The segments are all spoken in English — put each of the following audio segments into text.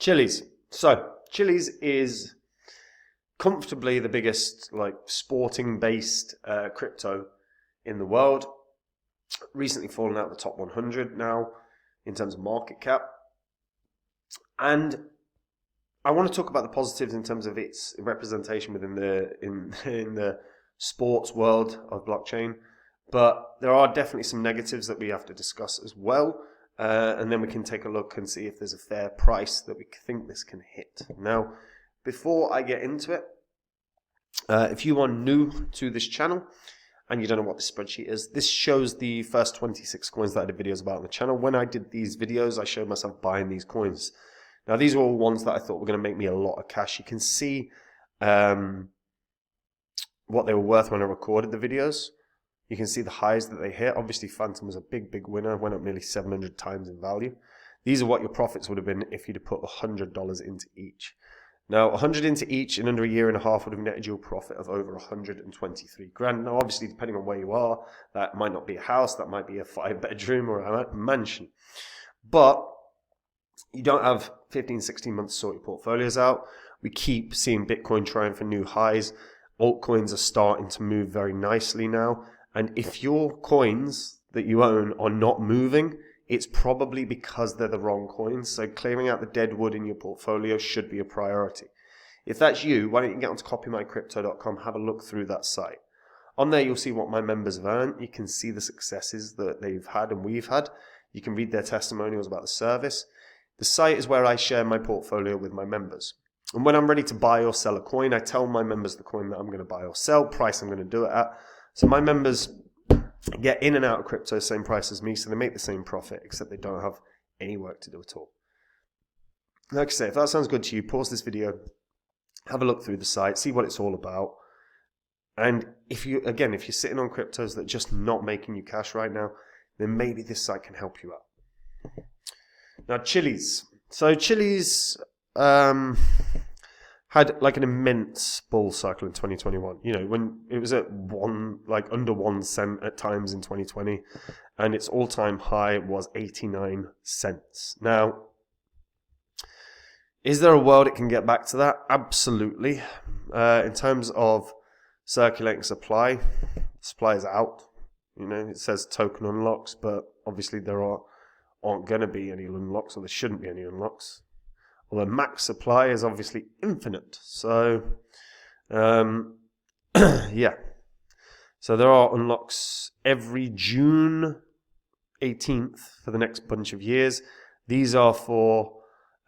Chiliz. So Chiliz is comfortably the biggest sporting based crypto in the world. Recently fallen out of the top 100 now in terms of market cap. And I want to talk about the positives in terms of its representation within the sports world of blockchain. But there are definitely some negatives that we have to discuss as well. And then we can take a look and see if there's a fair price that we think this can hit. Now, before I get into it, if you are new to this channel and you don't know what this spreadsheet is, this shows the first 26 coins that I did videos about on the channel. When I did these videos, I showed myself buying these coins. Now, these are all ones that I thought were going to make me a lot of cash. You can see what they were worth when I recorded the videos. You can see the highs that they hit. Obviously, Phantom was a big, big winner. Went up nearly 700 times in value. These are what your profits would have been if you'd have put $100 into each. Now, 100 into each in under a year and a half would have netted you a profit of over 123 grand. Now, obviously, depending on where you are, that might not be a house. That might be a 5-bedroom or a mansion. But you don't have 15, 16 months to sort your portfolios out. We keep seeing Bitcoin trying for new highs. Altcoins are starting to move very nicely now. And if your coins that you own are not moving, it's probably because they're the wrong coins. So clearing out the dead wood in your portfolio should be a priority. If that's you, why don't you get onto copymycrypto.com, have a look through that site. On there, you'll see what my members have earned. You can see the successes that they've had and we've had. You can read their testimonials about the service. The site is where I share my portfolio with my members. And when I'm ready to buy or sell a coin, I tell my members the coin that I'm going to buy or sell, price I'm going to do it at. So my members get in and out of crypto, same price as me, so they make the same profit, except they don't have any work to do at all. Like I say, if that sounds good to you, pause this video, have a look through the site, see what it's all about. And if you're sitting on cryptos that are just not making you cash right now, then maybe this site can help you out. Now, Chiliz. So Chiliz had an immense bull cycle in 2021. You know, when it was at under 1 cent at times in 2020, and its all-time high was 89 cents. Now, is there a world it can get back to that? Absolutely. In terms of circulating supply is out. You know, it says token unlocks, but obviously there aren't going to be any unlocks, or there shouldn't be any unlocks. Although max supply is obviously infinite. So, yeah. So there are unlocks every June 18th for the next bunch of years. These are for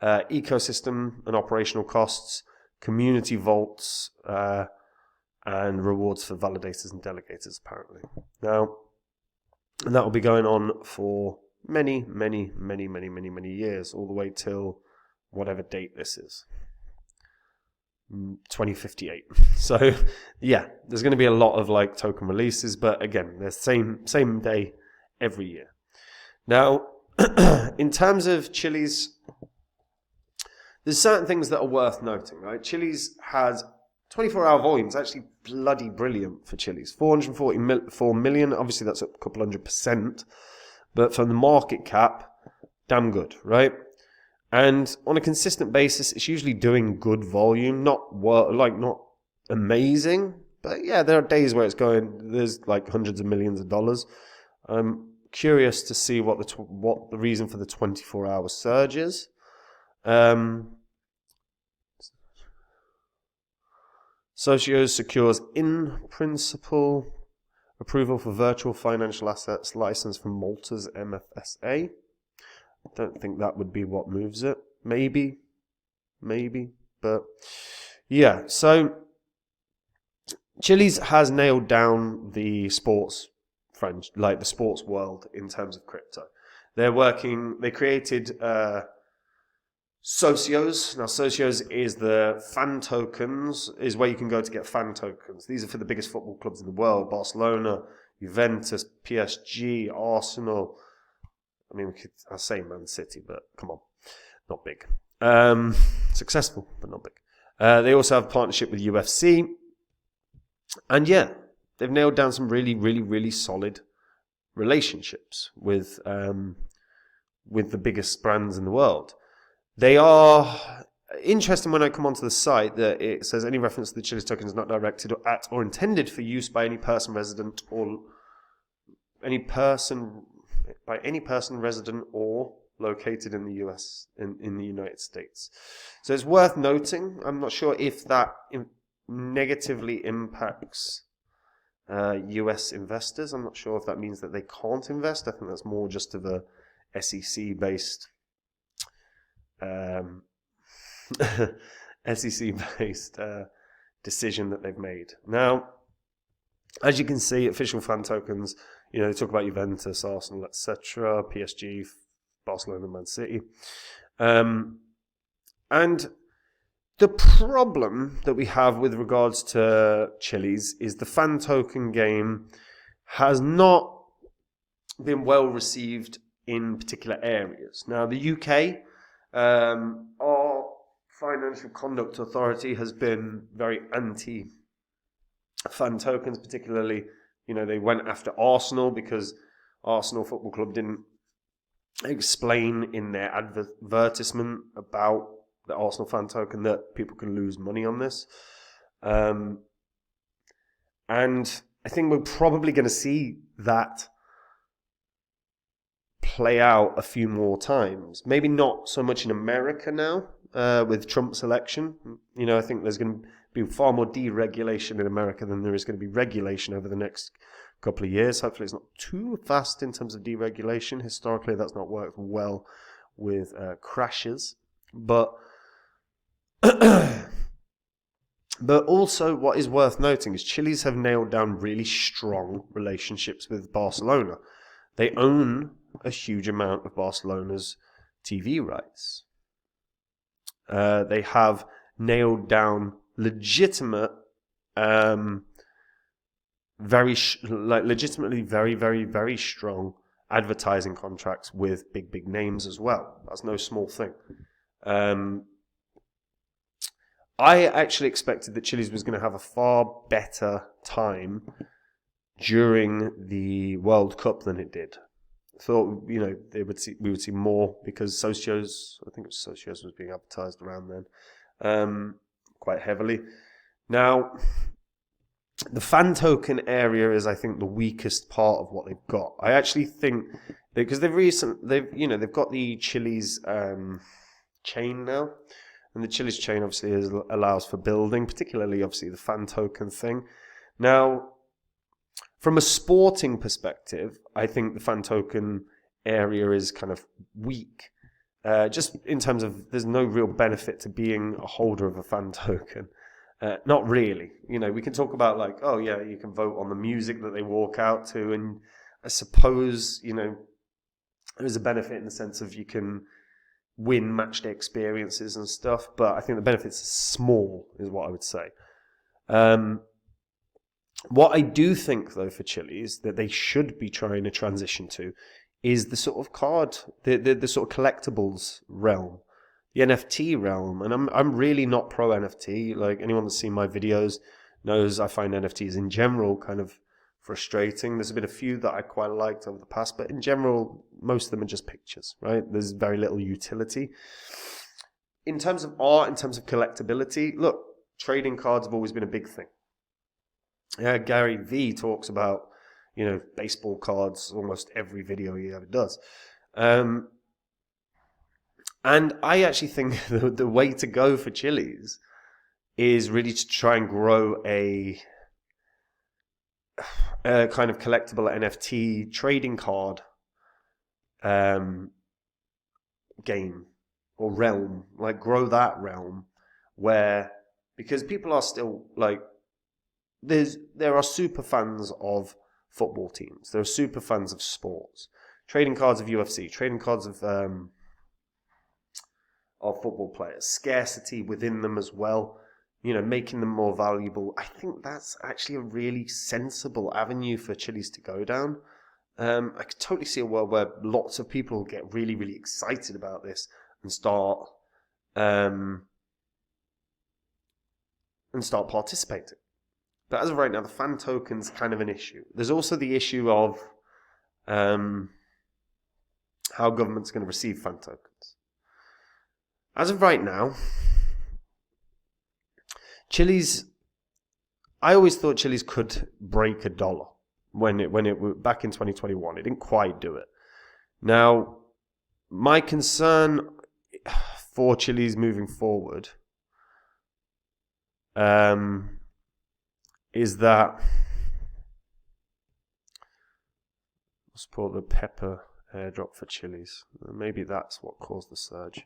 ecosystem and operational costs, community vaults, and rewards for validators and delegators, apparently. Now, and that will be going on for many, many, many, many, many, many years, all the way till whatever date this is, 2058. So yeah, there's going to be a lot of token releases, but again, they're same day every year. Now, in terms of Chiliz, there's certain things that are worth noting, right? Chiliz has 24-hour volume. It's actually bloody brilliant for Chiliz. 444 million, obviously that's up a couple 100%, but from the market cap, damn good, right? And on a consistent basis, it's usually doing good volume, not amazing, but yeah, there are days where there's hundreds of millions of dollars. I'm curious to see what the reason for the 24-hour surge is. Socios secures in principle approval for virtual financial assets license from Malta's MFSA. I don't think that would be what moves it. Maybe. But yeah, so Chiliz has nailed down the sports the sports world in terms of crypto. They created Socios. Now, Socios is the fan tokens, is where you can go to get fan tokens. These are for the biggest football clubs in the world: Barcelona, Juventus, PSG, Arsenal. I mean, I say Man City, but come on, not big. Successful, but not big. They also have a partnership with UFC. And yeah, they've nailed down some really, really, really solid relationships with the biggest brands in the world. They are interesting when I come onto the site that it says any reference to the Chiliz token is not directed at or intended for use by any person resident or resident or located in the US, in the United States. So it's worth noting. I'm not sure if that negatively impacts US investors. I'm not sure if that means that they can't invest. I think that's more just of a SEC-based decision that they've made. Now, as you can see, official fan tokens, they talk about Juventus, Arsenal, etc., PSG, Barcelona, Man City. And the problem that we have with regards to Chiliz is the fan token game has not been well received in particular areas. Now, the UK, our Financial Conduct Authority has been very anti-fan tokens, particularly, they went after Arsenal because Arsenal Football Club didn't explain in their advertisement about the Arsenal fan token that people can lose money on this. And I think we're probably going to see that play out a few more times. Maybe not so much in America now with Trump's election. I think there's going to be far more deregulation in America than there is going to be regulation over the next couple of years. Hopefully it's not too fast in terms of deregulation. Historically, that's not worked well with crashes. But but also what is worth noting is Chiliz have nailed down really strong relationships with Barcelona. They own a huge amount of Barcelona's TV rights. They have nailed down legitimate, legitimately very, very, very strong advertising contracts with big names as well. That's no small thing. I actually expected that Chiliz was going to have a far better time during the World Cup than it did. I thought, we would see more because Socios, I think it was Socios, was being advertised around then quite heavily. Now, the fan token area is, I think, the weakest part of what they've got. I actually think because they've got the Chiliz chain now, and the Chiliz chain obviously allows for building, particularly obviously the fan token thing. Now, from a sporting perspective, I think the fan token area is kind of weak. Just in terms of there's no real benefit to being a holder of a fan token. Not really. We can talk about you can vote on the music that they walk out to, and I suppose, there's a benefit in the sense of you can win match day experiences and stuff, but I think the benefits are small, is what I would say. What I do think, though, for Chiliz, that they should be trying to transition to is the sort of card, the sort of collectibles realm, the NFT realm. And I'm really not pro NFT. Like, anyone that's seen my videos knows I find NFTs in general kind of frustrating. There's been a few that I quite liked over the past, but in general, most of them are just pictures, right? There's very little utility. In terms of art, in terms of collectability, look, trading cards have always been a big thing. Gary V talks about, baseball cards almost every video he ever does. And I actually think the way to go for Chiliz is really to try and grow a kind of collectible NFT trading card game or realm, grow that realm because people are still there are super fans of football teams. There are super fans of sports. Trading cards of UFC, trading cards of football players. Scarcity within them as well. Making them more valuable. I think that's actually a really sensible avenue for Chiliz to go down. I could totally see a world where lots of people get really, really excited about this and start participating. But as of right now, the fan token's kind of an issue. There's also the issue of how government's going to receive fan tokens. As of right now, Chiliz, I always thought Chiliz could break $1 when it back in 2021. It didn't quite do it. Now, my concern for Chiliz moving forward is that, let's put the pepper airdrop for Chiliz. Maybe that's what caused the surge.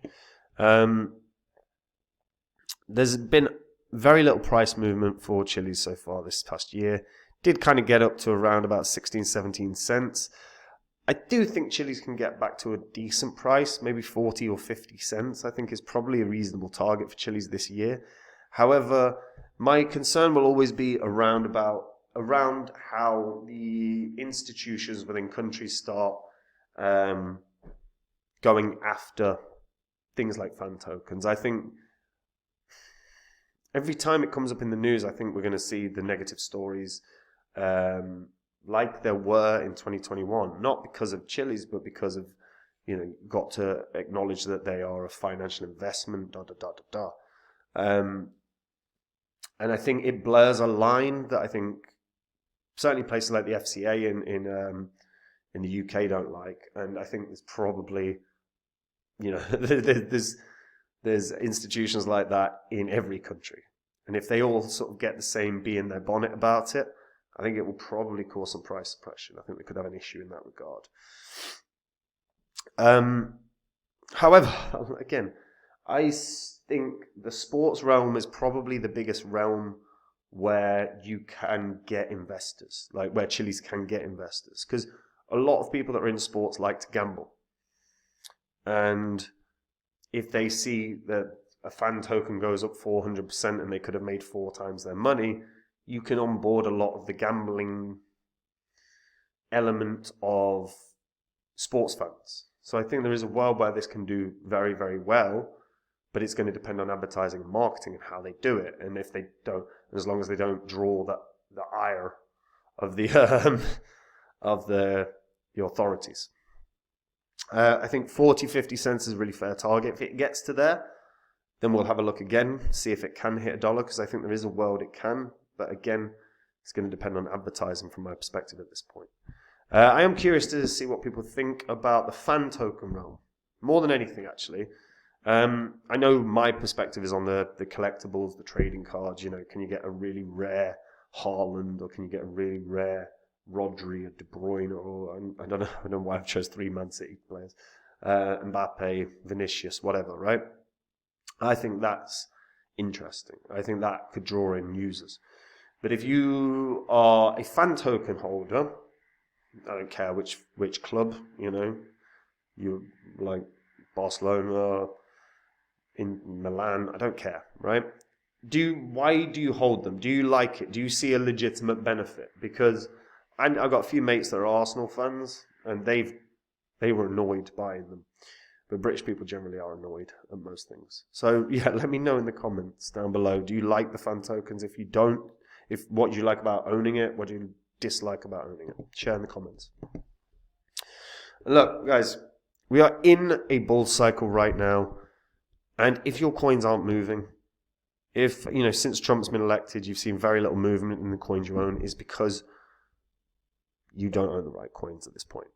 There's been very little price movement for Chiliz so far this past year. Did kind of get up to around about 16, 17 cents. I do think Chiliz can get back to a decent price, maybe 40 or 50 cents. I think is probably a reasonable target for Chiliz this year. However, my concern will always be around how the institutions within countries start going after things like fan tokens. I think every time it comes up in the news, I think we're going to see the negative stories like there were in 2021, not because of Chiliz, but because of, got to acknowledge that they are a financial investment, and I think it blurs a line that I think certainly places like the FCA in the UK don't like, and I think there's probably, there's institutions like that in every country, and if they all sort of get the same bee in their bonnet about it, I think it will probably cause some price suppression. I think we could have an issue in that regard. However, again, I think the sports realm is probably the biggest realm where you can get investors, like where Chiliz can get investors, because a lot of people that are in sports like to gamble. And if they see that a fan token goes up 400% and they could have made 4 times their money, you can onboard a lot of the gambling element of sports fans. So I think there is a world where this can do very, very well, but it's going to depend on advertising and marketing and how they do it. And if they don't, as long as they don't draw the ire of the authorities. I think 40, 50 cents is a really fair target. If it gets to there, then we'll have a look again, see if it can hit $1, because I think there is a world it can. But again, it's going to depend on advertising from my perspective at this point. I am curious to see what people think about the fan token realm, more than anything, actually. I know my perspective is on the collectibles, the trading cards. Can you get a really rare Haaland, or can you get a really rare Rodri or De Bruyne, or I don't know why I've chose 3 Man City players, Mbappe, Vinicius, whatever, right? I think that's interesting. I think that could draw in users. But if you are a fan token holder, I don't care which club, you like Barcelona, in Milan, I don't care, right? Why do you hold them? Do you like it? Do you see a legitimate benefit? Because I've got a few mates that are Arsenal fans, and they were annoyed buying them. But British people generally are annoyed at most things. So yeah, let me know in the comments down below. Do you like the fan tokens? If you don't, what do you like about owning it? What do you dislike about owning it? Share in the comments. Look, guys, we are in a bull cycle right now, and if your coins aren't moving, if since Trump's been elected, you've seen very little movement in the coins you own, is because you don't own the right coins at this point.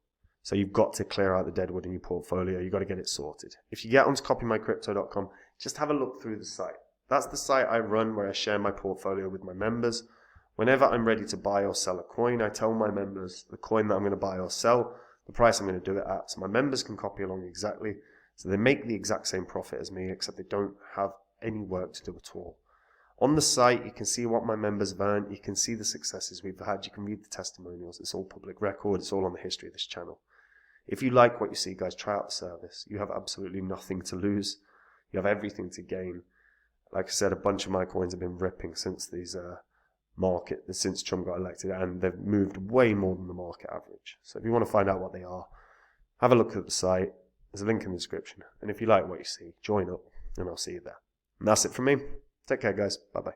So you've got to clear out the deadwood in your portfolio. You've got to get it sorted. If you get onto copymycrypto.com, just have a look through the site. That's the site I run where I share my portfolio with my members. Whenever I'm ready to buy or sell a coin, I tell my members the coin that I'm going to buy or sell, the price I'm going to do it at, so my members can copy along exactly. So they make the exact same profit as me, except they don't have any work to do at all. On the site, you can see what my members have earned. You can see the successes we've had. You can read the testimonials. It's all public record. It's all on the history of this channel. If you like what you see, guys, try out the service. You have absolutely nothing to lose. You have everything to gain. Like I said, a bunch of my coins have been ripping since since Trump got elected, and they've moved way more than the market average. So if you want to find out what they are, have a look at the site. There's a link in the description. And if you like what you see, join up, and I'll see you there. And that's it from me. Take care, guys. Bye-bye.